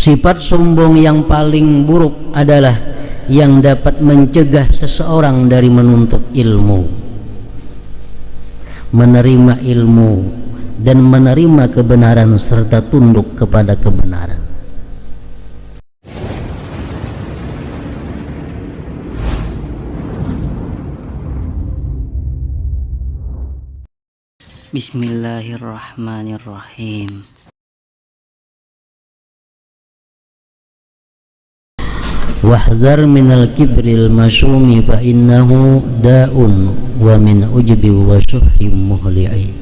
Sifat sombong yang paling buruk adalah yang dapat mencegah seseorang dari menuntut ilmu, menerima ilmu, dan menerima kebenaran serta tunduk kepada kebenaran. Bismillahirrahmanirrahim. Wahzar minal kibril masyumi fa innahu da'un wa min ujbi wa syuhhi muhli'i.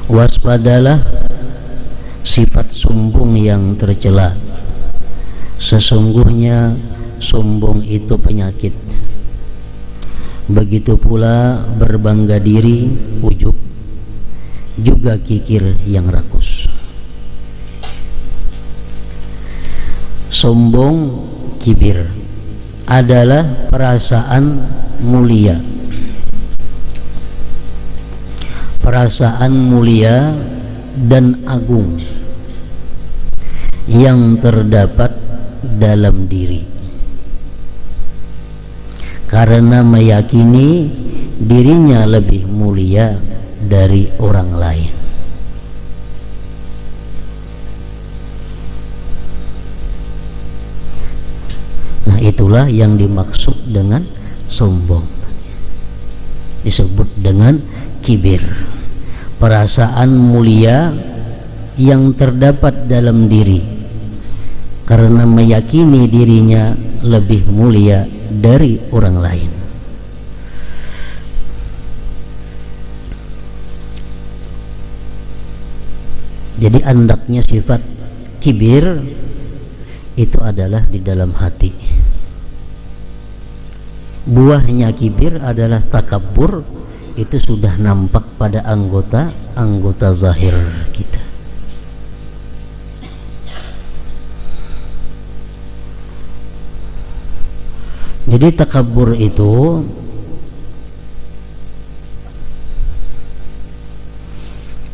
Waspadalah sifat sombong yang tercela. Sesungguhnya sombong itu penyakit. Begitu pula berbangga diri, ujub, juga kikir yang rakus. Sombong, kibir adalah perasaan mulia. Perasaan mulia dan agung yang terdapat dalam diri, karena meyakini dirinya lebih mulia dari orang lain. Nah, itulah yang dimaksud dengan sombong. Disebut dengan kibir. Perasaan mulia yang terdapat dalam diri karena meyakini dirinya lebih mulia dari orang lain. Jadi andaknya sifat kibir itu adalah di dalam hati. Buahnya kibir adalah takabbur, itu sudah nampak pada anggota zahir kita. Jadi takabbur itu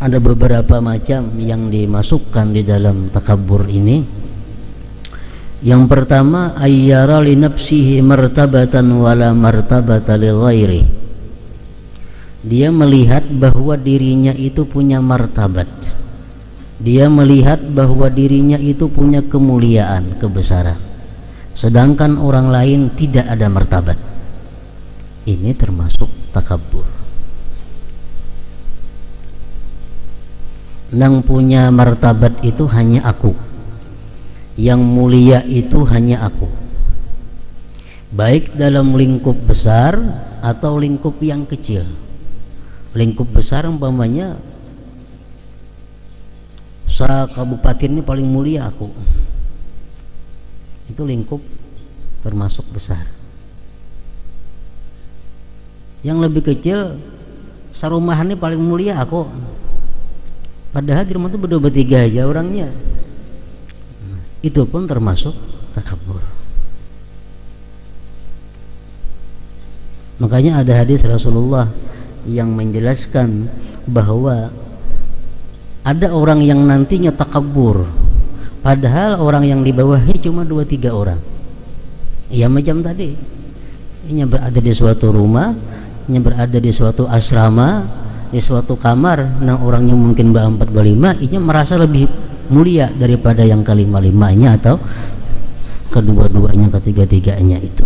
ada beberapa macam yang dimasukkan di dalam takabbur ini. Yang pertama, ayyara li nafsihi martabatan wala martabata li ghairi. Dia melihat bahwa dirinya itu punya martabat. Dia melihat bahwa dirinya itu punya kemuliaan, kebesaran. Sedangkan orang lain tidak ada martabat. Ini termasuk takabbur. Yang punya martabat itu hanya aku. Yang mulia itu hanya aku. Baik dalam lingkup besar atau lingkup yang kecil. Lingkup besar umpamanya kabupaten ini paling mulia aku. Itu lingkup termasuk besar. Yang lebih kecil, sarumahan ini paling mulia aku. Padahal di rumah itu berdua bertiga aja orangnya. Itu pun termasuk takabbur. Makanya ada hadis Rasulullah yang menjelaskan bahwa ada orang yang nantinya takabbur, padahal orang yang di bawahnya cuma 2-3 orang. Ya macam tadi, ini berada di suatu rumah, ini berada di suatu asrama, di suatu kamar, nah orangnya mungkin 4-5, ini merasa lebih mulia daripada yang kelima-limanya atau kedua-duanya, ketiga-tiganya itu.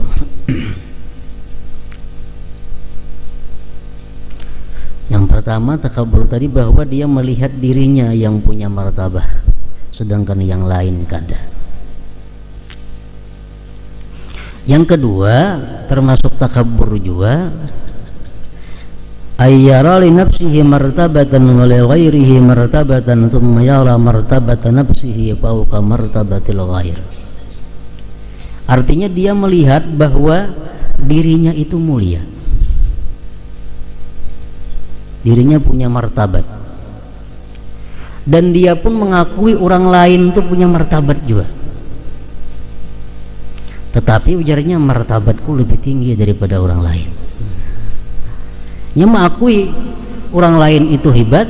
Yang pertama takabbur tadi bahwa dia melihat dirinya yang punya martabah, sedangkan yang lain kada. Yang kedua termasuk takabbur juga, ayyara li nafsihi martabatan wa li ghairihi martabatan thumma yara martabata nafsihi fawqa martabatil ghair. Artinya dia melihat bahwa dirinya itu mulia, dirinya punya martabat, dan dia pun mengakui orang lain itu punya martabat juga. Tetapi ujarnya martabatku lebih tinggi daripada orang lain. Dia mengakui orang lain itu hebat,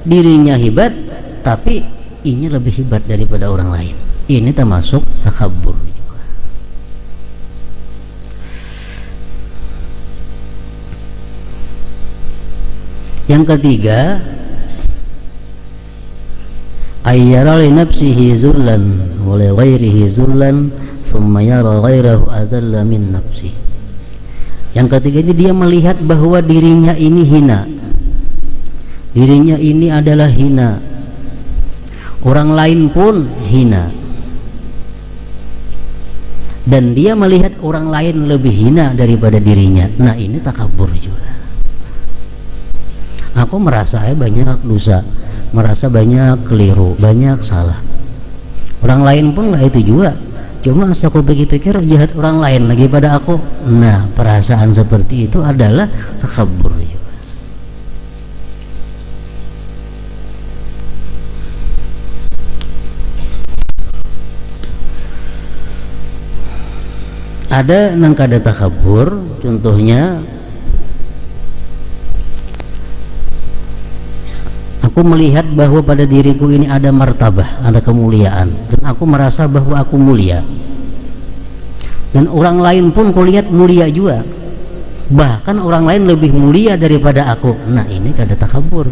dirinya hebat, tapi ini lebih hebat daripada orang lain. Ini termasuk takabur. Yang ketiga, ayyara li nafsihi zullan wa li ghairihi zullan thumma yara ghairahu adalla min nafsihi. Yang ketiga ini dia melihat bahwa dirinya ini hina, dirinya ini adalah hina, orang lain pun hina, dan dia melihat orang lain lebih hina daripada dirinya. Nah, ini takabur juga. Aku merasa banyak dosa, merasa banyak keliru, banyak salah. Orang lain pun nggak itu juga. Cuma aku pikir-pikir jahat orang lain lagi pada aku. Nah, perasaan seperti itu adalah takabur juga. Ada nang kada takabur, contohnya aku melihat bahwa pada diriku ini ada martabah, ada kemuliaan, dan aku merasa bahwa aku mulia, dan orang lain pun kulihat mulia juga, bahkan orang lain lebih mulia daripada aku. Nah, ini kada takabur.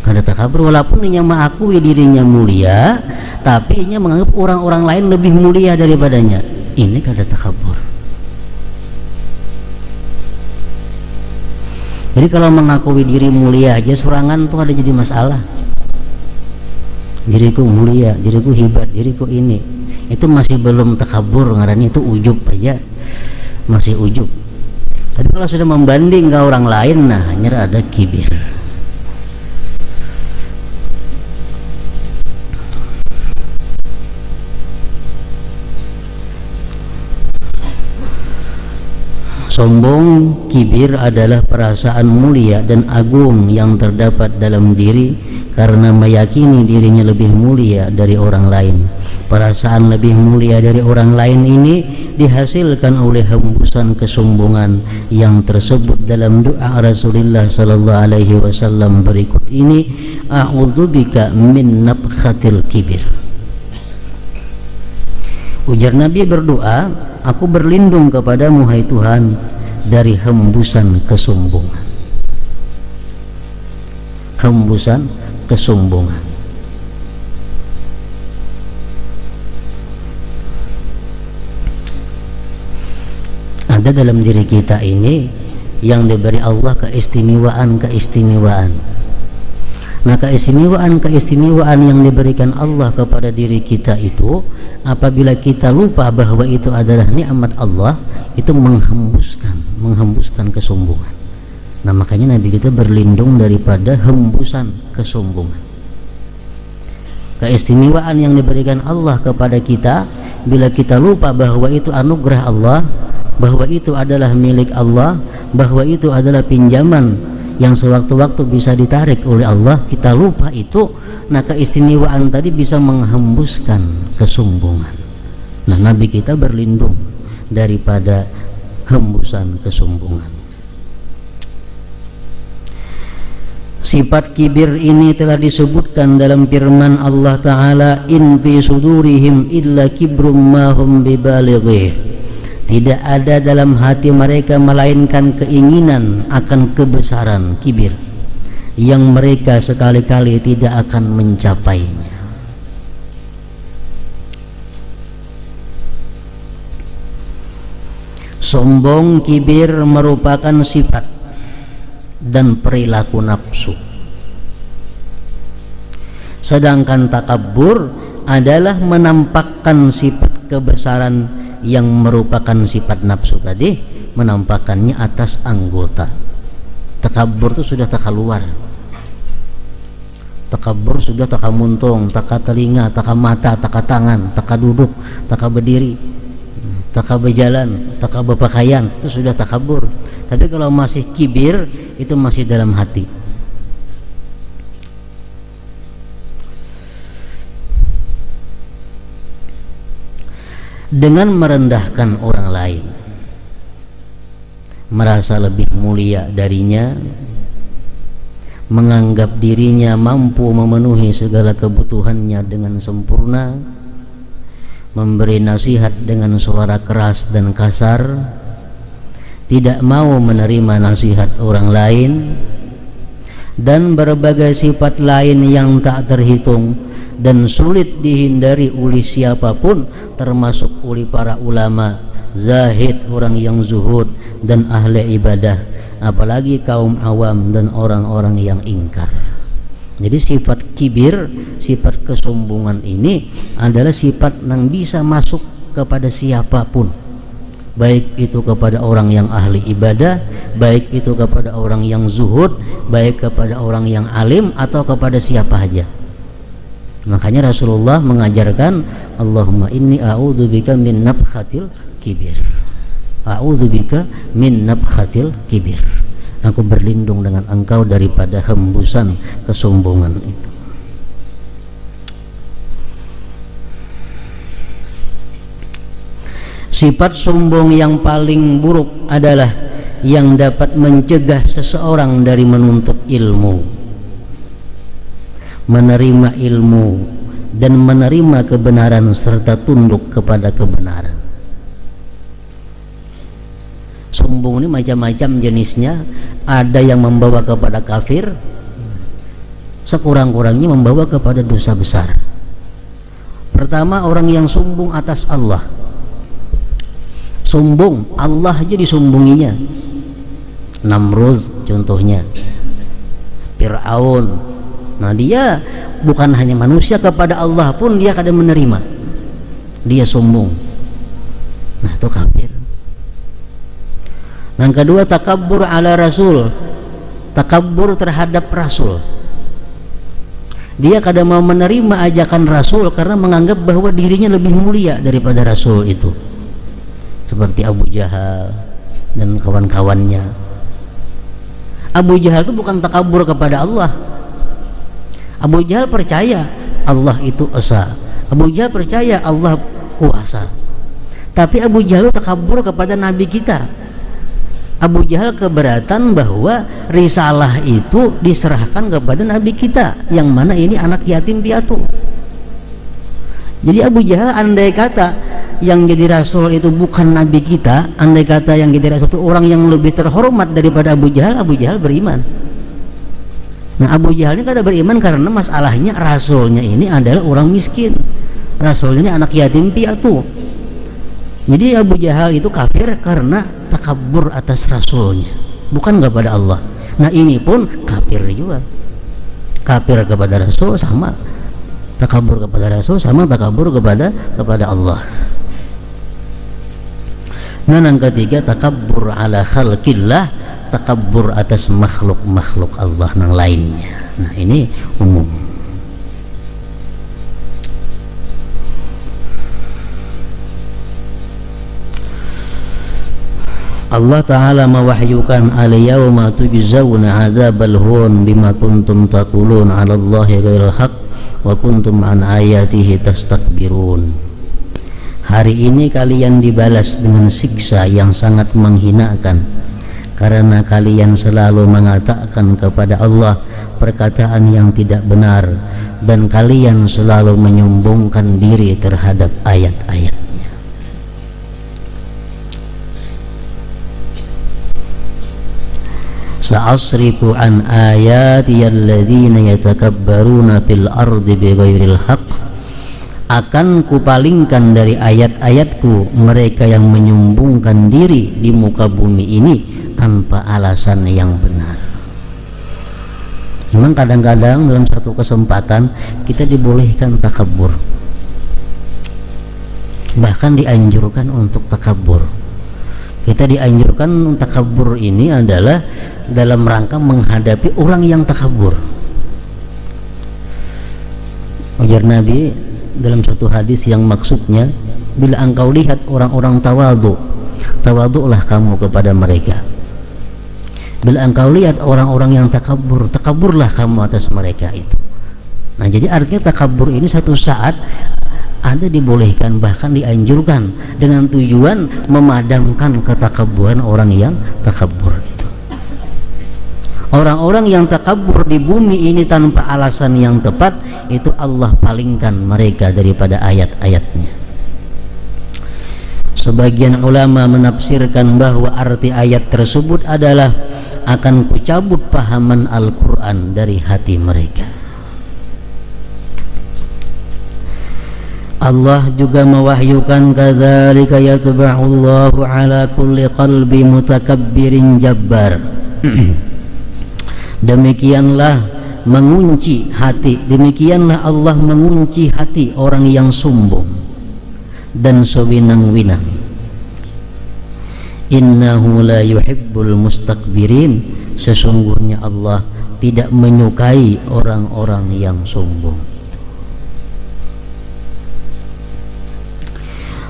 Kada takabur walaupun ia mengakui dirinya mulia, tapi ia menganggap orang-orang lain lebih mulia daripadanya. Ini kada takabur. Jadi kalau mengakui diri mulia aja sorangan tuh ada jadi masalah. Diriku mulia, diriku hebat, diriku ini. Itu masih belum takabur, ngarannya itu ujub aja. Masih ujub. Tapi kalau sudah membanding ke orang lain, nah hanya ada kibir. Sombong, kibir adalah perasaan mulia dan agung yang terdapat dalam diri karena meyakini dirinya lebih mulia dari orang lain. Perasaan lebih mulia dari orang lain ini dihasilkan oleh hembusan kesombongan yang tersebut dalam doa Rasulullah sallallahu alaihi wasallam berikut ini, a'udzubika min nabkhatil kibir. Ujar Nabi berdoa, aku berlindung kepadamu hai Tuhan dari hembusan kesombongan. Hembusan kesombongan. Ada dalam diri kita ini yang diberi Allah keistimewaan. Nah, keistimewaan yang diberikan Allah kepada diri kita itu, apabila kita lupa bahwa itu adalah nikmat Allah, itu menghembuskan kesombongan. Nah, makanya Nabi kita berlindung daripada hembusan kesombongan. Keistimewaan yang diberikan Allah kepada kita, bila kita lupa bahwa itu anugerah Allah, bahwa itu adalah milik Allah, bahwa itu adalah pinjaman yang sewaktu-waktu bisa ditarik oleh Allah, kita lupa itu. Nah, keistimewaan tadi bisa menghembuskan kesombongan. Nah, Nabi kita berlindung daripada hembusan kesombongan. Sifat kibir ini telah disebutkan dalam firman Allah Ta'ala, in fi sudurihim illa kibrum ma hum bibalighi. Tidak ada dalam hati mereka melainkan keinginan akan kebesaran, kibir, yang mereka sekali-kali tidak akan mencapainya. Sombong, kibir merupakan sifat dan perilaku nafsu. Sedangkan takabur adalah menampakkan sifat kebesaran yang merupakan sifat nafsu tadi, menampakkannya atas anggota. Takabur itu sudah tak keluar. Takabur sudah tak muntung, tak telinga, tak mata, tak tangan, tak duduk, tak berdiri, tak berjalan, tak berpakaian, itu sudah takabur. Tapi kalau masih kibir, itu masih dalam hati. Dengan merendahkan orang lain, merasa lebih mulia darinya, menganggap dirinya mampu memenuhi segala kebutuhannya dengan sempurna, memberi nasihat dengan suara keras dan kasar, tidak mau menerima nasihat orang lain, dan berbagai sifat lain yang tak terhitung dan sulit dihindari oleh siapapun, termasuk oleh para ulama, zahid, orang yang zuhud dan ahli ibadah, apalagi kaum awam dan orang-orang yang ingkar. Jadi sifat kibir, sifat kesombongan ini adalah sifat yang bisa masuk kepada siapapun, baik itu kepada orang yang ahli ibadah, baik itu kepada orang yang zuhud, baik kepada orang yang alim, atau kepada siapa saja. Makanya Rasulullah mengajarkan, Allahumma inni a'udzubika min nabkhatil kibir. A'udzubika min nabkhatil kibir. Aku berlindung dengan engkau daripada hembusan kesombongan itu. Sifat sombong yang paling buruk adalah yang dapat mencegah seseorang dari menuntut ilmu, menerima ilmu, dan menerima kebenaran serta tunduk kepada kebenaran. Sombong ini macam-macam jenisnya. Ada yang membawa kepada kafir, sekurang-kurangnya membawa kepada dosa besar. Pertama, orang yang sombong atas Allah. Sombong, Allah aja disombonginya. Namrud contohnya, Fir'aun. Nah, dia bukan hanya manusia, kepada Allah pun dia kadang menerima. Dia sombong. Nah, itu kafir. Yang kedua, takabbur ala rasul. Takabbur terhadap rasul. Dia kadang mau menerima ajakan rasul karena menganggap bahwa dirinya lebih mulia daripada rasul itu. Seperti Abu Jahal dan kawan-kawannya. Abu Jahal itu bukan takabbur kepada Allah. Abu Jahal percaya Allah itu esa. Abu Jahal percaya Allah kuasa. Tapi Abu Jahal takabbur kepada Nabi kita. Abu Jahal keberatan bahwa risalah itu diserahkan kepada Nabi kita, yang mana ini anak yatim piatu. Jadi Abu Jahal andai kata yang jadi rasul itu bukan Nabi kita, andai kata yang jadi rasul itu orang yang lebih terhormat daripada Abu Jahal beriman. Nah, Abu Jahal ini kada beriman karena masalahnya rasulnya ini adalah orang miskin, rasulnya ini anak yatim piatu. Jadi Abu Jahal itu kafir karena takabur atas rasulnya, bukan kepada Allah. Nah, ini pun kafir juga. Kafir kepada rasul sama takabur kepada rasul, sama takabur kepada Allah. Nah, yang ketiga, takabur ala khalqillah, takabur atas makhluk-makhluk Allah yang lainnya. Nah, ini umum. Allah Ta'ala mewahyukan, al-yawma tujzawna azabal hun bima kuntum taqulun 'ala Allahi ghairal haqq wa kuntum an ayatihi tastakbirun. Hari ini kalian dibalas dengan siksa yang sangat menghinakan karena kalian selalu mengatakan kepada Allah perkataan yang tidak benar, dan kalian selalu menyombongkan diri terhadap ayat-ayat. Sa'asrifu an ayati alladhina yatakabbaruna fil ardi bighairil haqq. Akan kupalingkan dari ayat-ayatku mereka yang menyombongkan diri di muka bumi ini tanpa alasan yang benar. Memang kadang-kadang dalam satu kesempatan kita dibolehkan takabur, bahkan dianjurkan untuk takabur. Kita dianjurkan takabur ini adalah dalam rangka menghadapi orang yang takabur. Ujar Nabi dalam satu hadis yang maksudnya, bila engkau lihat orang-orang tawadhu, tawadhulah kamu kepada mereka. Bila engkau lihat orang-orang yang takabur, takaburlah kamu atas mereka itu. Nah, jadi artinya takabur ini satu saat ada dibolehkan, bahkan dianjurkan, dengan tujuan memadamkan ketakaburan orang yang takabur itu. Orang-orang yang takabur di bumi ini tanpa alasan yang tepat, itu Allah palingkan mereka daripada ayat-ayatnya. Sebagian ulama menafsirkan bahwa arti ayat tersebut adalah akan kucabut pahaman Al-Quran dari hati mereka. Allah juga mewahyukan, kadzalika yatba'ullahu ala kulli qalbi mutakabbirin jabbar. Demikianlah mengunci hati, demikianlah Allah mengunci hati orang yang sombong dan sewinang-winang. Innahu la yuhibbul mustakbirin, sesungguhnya Allah tidak menyukai orang-orang yang sombong.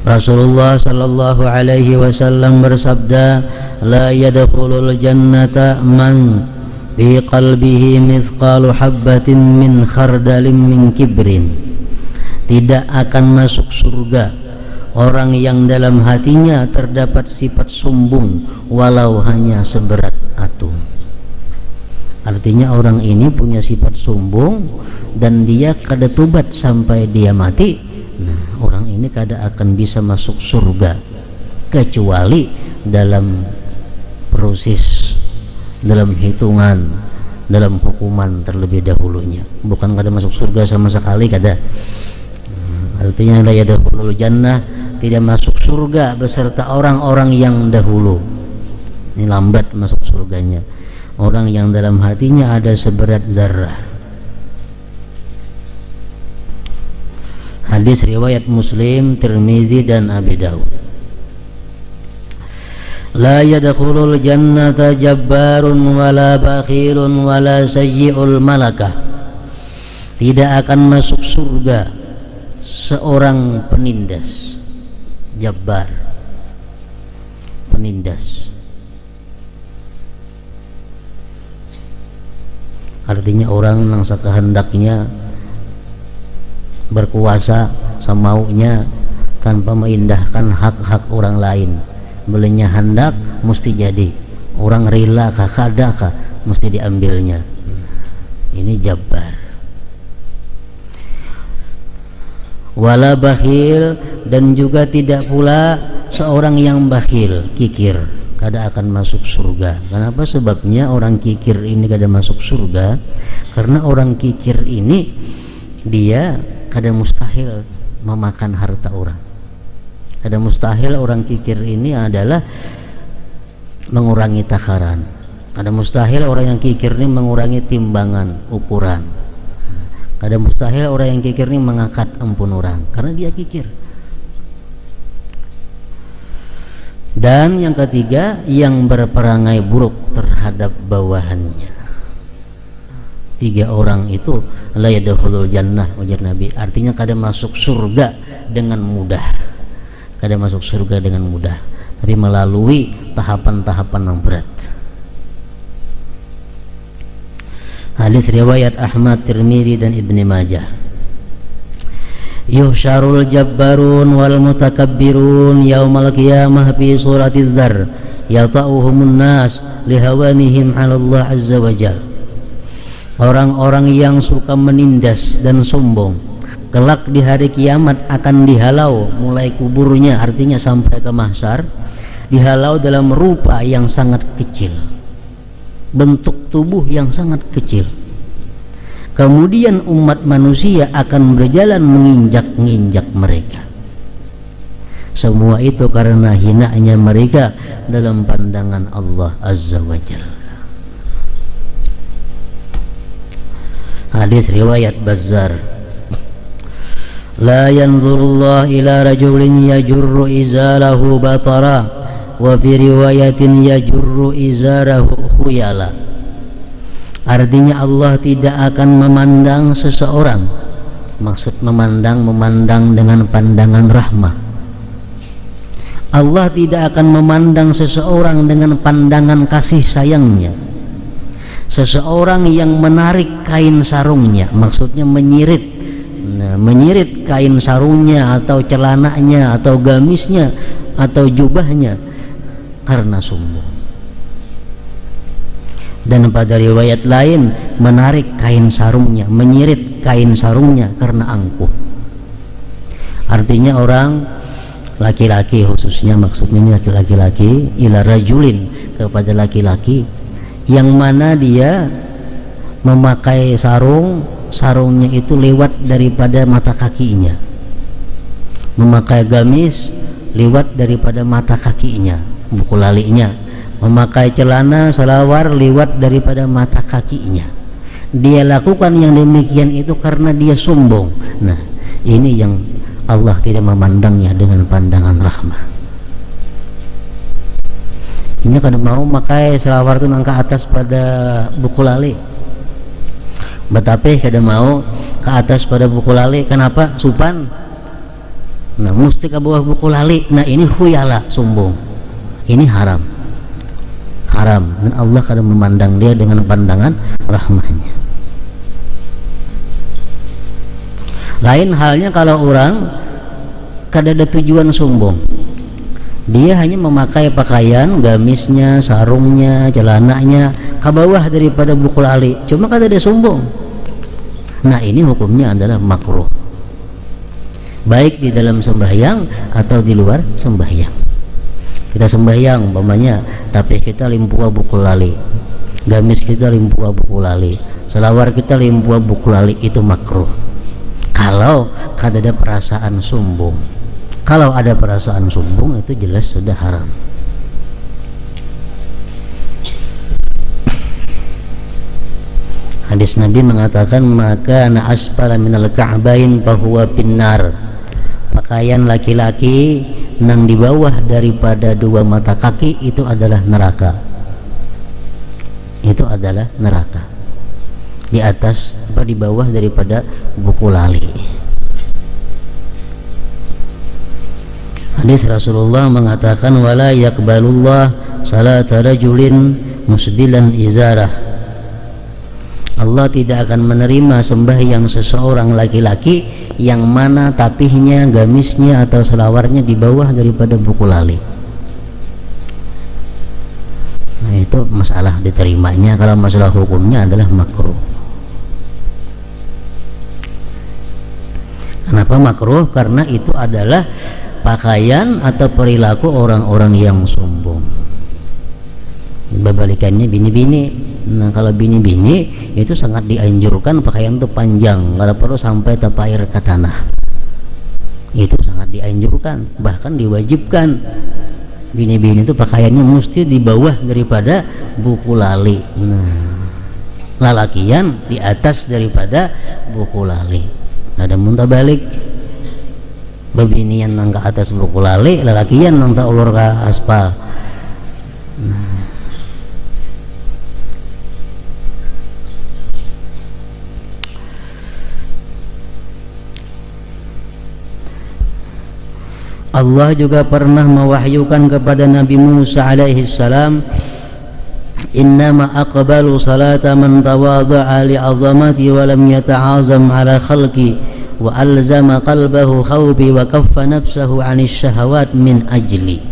Rasulullah sallallahu alaihi wasallam bersabda, la yadkhulul jannata man fi qalbihi mithqalu habbatin min khardalin min kibrin. Tidak akan masuk surga orang yang dalam hatinya terdapat sifat sombong walau hanya seberat atom. Artinya orang ini punya sifat sombong dan dia kada tobat sampai dia mati. Nah, orang ini kada akan bisa masuk surga kecuali dalam proses, dalam hitungan, dalam hukuman terlebih dahulunya. Bukan kada masuk surga sama sekali, kada. Artinya la yadkhulul jannah, tidak masuk surga beserta orang-orang yang dahulu. Ini lambat masuk surganya. Orang yang dalam hatinya ada seberat zarah. Hadis riwayat Muslim, Tirmizi dan Abi Dawud. La yadkhulul jannata jabbarun wala bakhilun wala sayyi'ul malakah. Tidak akan masuk surga seorang penindas. Jabbar, penindas. Artinya orang yang sekehendaknya berkuasa semaunya tanpa mengindahkan hak-hak orang lain. Belinya hendak mesti jadi, orang rela kah kada kah mesti diambilnya. Ini jabbar. Wala bakhil, dan juga tidak pula seorang yang bakhil, kikir, kada akan masuk surga. Kenapa? Sebabnya orang kikir ini kada masuk surga karena orang kikir ini dia kada mustahil memakan harta orang. Kada mustahil orang kikir ini adalah mengurangi takaran. Kada mustahil orang yang kikir ini mengurangi timbangan, ukuran. Kada mustahil orang yang kikir ini mengangkat ampun orang karena dia kikir. Dan yang ketiga, yang berperangai buruk terhadap bawahannya. 3 orang itu la yadkhulul jannah, ujar Nabi. Artinya kada masuk surga dengan mudah. Kada masuk surga dengan mudah, tapi melalui tahapan-tahapan yang berat. Hadis riwayat Ahmad, Tirmidzi dan Ibnu Majah. Yuhsyarul jabbarun wal mutakabbirun yaumal qiyamah fi suratiz dzar yata'uhumun nas lihawanihim 'ala Allah azza wa jalla. Orang-orang yang suka menindas dan sombong kelak di hari kiamat akan dihalau mulai kuburnya, artinya sampai ke mahsyar, dihalau dalam rupa yang sangat kecil, bentuk tubuh yang sangat kecil. Kemudian umat manusia akan berjalan menginjak-injak mereka. Semua itu karena hinanya mereka dalam pandangan Allah azza wa jalla. Hadis riwayat Bazzar. La yanzurullah ila rajulin yajurru izalahu batara wa fi riwayatin yajurru izarahu khuyala. Artinya Allah tidak akan memandang seseorang, maksud memandang dengan pandangan rahmah. Allah tidak akan memandang seseorang dengan pandangan kasih sayangnya. Seseorang yang menarik kain sarungnya, maksudnya menyirit kain sarungnya atau celananya atau gamisnya atau jubahnya karena sombong. Dan pada riwayat lain menarik kain sarungnya, menyirit kain sarungnya karena angkuh. Artinya orang laki-laki, khususnya maksudnya laki-laki, ila rajulin, kepada laki-laki yang mana dia memakai sarungnya itu lewat daripada mata kakinya, memakai gamis lewat daripada mata kakinya, buku lalinya, memakai celana selawar lewat daripada mata kakinya. Dia lakukan yang demikian itu karena dia sombong. Nah, ini yang Allah tidak memandangnya dengan pandangan rahmah. Ini kada mau makai selawar itu nang ke atas pada buku lali, betape kada mau ke atas pada buku lali. Kenapa? Supan. Nah, mesti ke bawah buku lali. Nah, ini khuyala, sombong. Ini haram, dan Allah kada memandang dia dengan pandangan rahmahnya. Lain halnya kalau orang kada ada tujuan sombong, dia hanya memakai pakaian, gamisnya, sarungnya, celananya ke bawah daripada buku lali, cuma kada ada sombong. Nah, ini hukumnya adalah makruh, baik di dalam sembahyang atau di luar sembahyang. Kita sembahyang umpamanya, tapi kita limpua buku lali, gamis kita limpua buku lali, selawar kita limpua buku lali, itu makruh kalau kada ada perasaan sombong. Kalau ada perasaan sombong, itu jelas sudah haram. Hadis Nabi mengatakan, maka na asfala minal ka'bain fahuwa finnar. Pakaian laki-laki nang di bawah daripada dua mata kaki itu adalah neraka. Itu adalah neraka. Di atas atau di bawah daripada buku lali. Hadis Rasulullah mengatakan, wala yaqbalullah salata rajulin musbilan izarah. Allah tidak akan menerima sembahyang seseorang laki-laki yang mana tapihnya, gamisnya atau selawarnya di bawah daripada buku lali. Nah, itu masalah diterimanya. Kalau masalah hukumnya adalah makruh. Kenapa makruh? Karena itu adalah pakaian atau perilaku orang-orang yang sombong. Berbalikannya bini-bini. Nah, kalau bini-bini itu sangat dianjurkan pakaian itu panjang, kalau perlu sampai tepair ke tanah. Itu sangat dianjurkan, bahkan diwajibkan. Bini-bini itu pakaiannya mesti di bawah daripada buku lali. Nah, lalakian di atas daripada buku lali. Ada muntabalik, bebinian nang ke atas buku lali, lalakian nang tak ulur ke aspal. Nah, Allah juga pernah mewahyukan kepada Nabi Musa alaihi salam, innama aqbalu salata man tawadha'a li'azamati wa lam yata'azam ala khalqi wa alzama qalbahu khawbi wa kaffa nafsahu 'anil syahawat min ajli.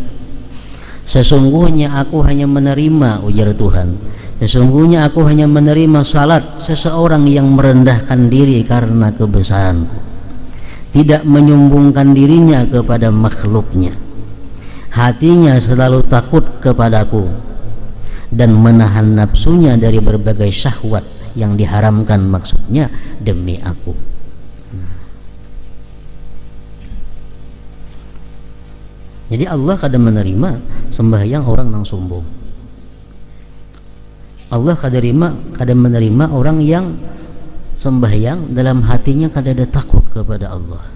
Sesungguhnya aku hanya menerima, ujar Tuhan, sesungguhnya aku hanya menerima salat seseorang yang merendahkan diri karena kebesaranku, tidak menyombongkan dirinya kepada makhluknya, hatinya selalu takut kepadaku, dan menahan nafsunya dari berbagai syahwat yang diharamkan, maksudnya demi aku. Jadi Allah kadang menerima sembahyang orang yang sombong. Allah kadang menerima orang yang sembahyang dalam hatinya kadang ada takut kepada Allah.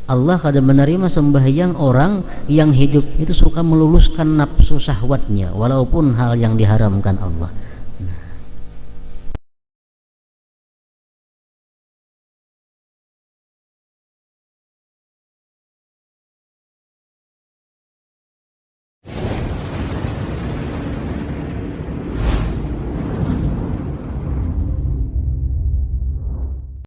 Allah kadang menerima sembahyang orang yang hidup itu suka meluluskan nafsu syahwatnya walaupun hal yang diharamkan Allah.